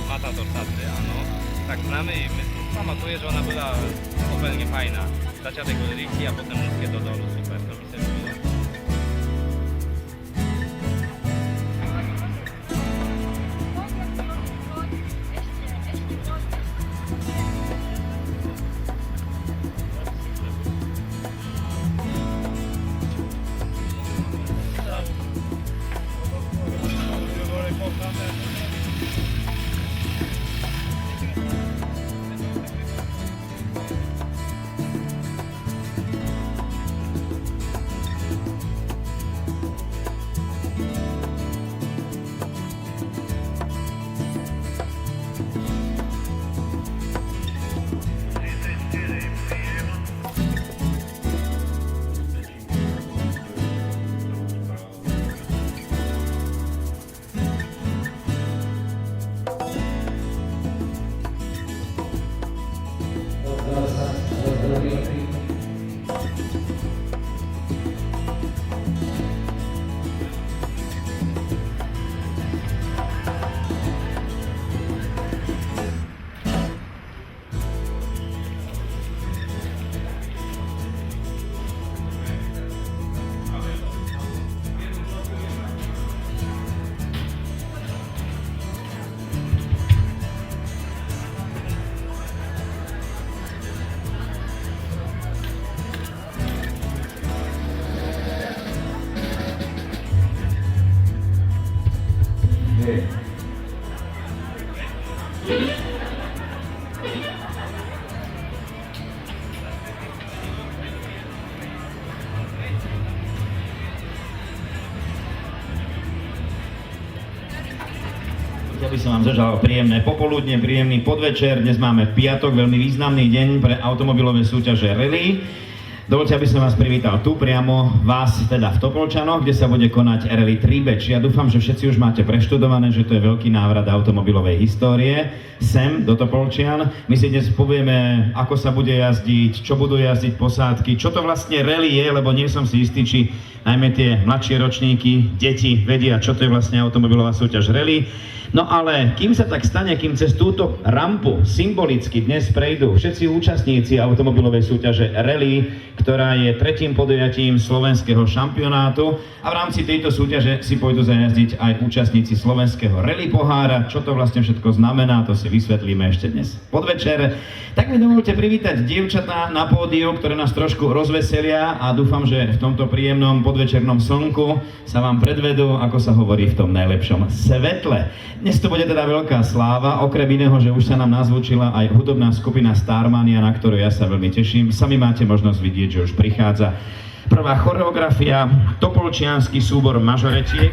Mata Torsady, ano. Tak znamy i pamatuje, że ona była zupełnie fajna. Zaciątek Ulriki, a potem wszystkie do dołu, super, to mi się było. Ja by som vám zažal príjemné popoludne, príjemný podvečer. Dnes máme piatok, veľmi významný deň pre automobilové súťaže rally. Dovoľte, aby som vás privítal tu priamo, vás teda v Topolčanoch, kde sa bude konať Rally 3 Ja dúfam, že všetci už máte preštudované, že to je veľký návrat automobilovej histórie sem do Topolčian. My si dnes povieme, ako sa bude jazdiť, čo budú jazdiť posádky, čo to vlastne rally je, lebo nie som si istý, či najmä tie mladšie ročníky, deti vedia, čo to je vlastne automobilová súťaž rally. No ale kým sa tak stane, kým cez túto rampu symbolicky dnes prejdú všetci účastníci automobilovej súťaže rally, ktorá je tretím podujatím slovenského šampionátu, a v rámci tejto súťaže si pôjdu zajazdiť aj účastníci slovenského rally pohára. Čo to vlastne všetko znamená, to si vysvetlíme ešte dnes podvečer. Tak mi dovoľte privítať dievčatá na pódiu, ktoré nás trošku rozveselia, a dúfam, že v tomto príjemnom podvečernom slnku sa vám predvedú, ako sa hovorí, v tom najlepšom svetle. Dnes to bude teda veľká sláva, okrem iného, že už sa nám nazvučila aj hudobná skupina Starmania, na ktorú ja sa veľmi teším. Sami máte možnosť vidieť, že už prichádza prvá choreografia, topolčiansky súbor mažoretiek.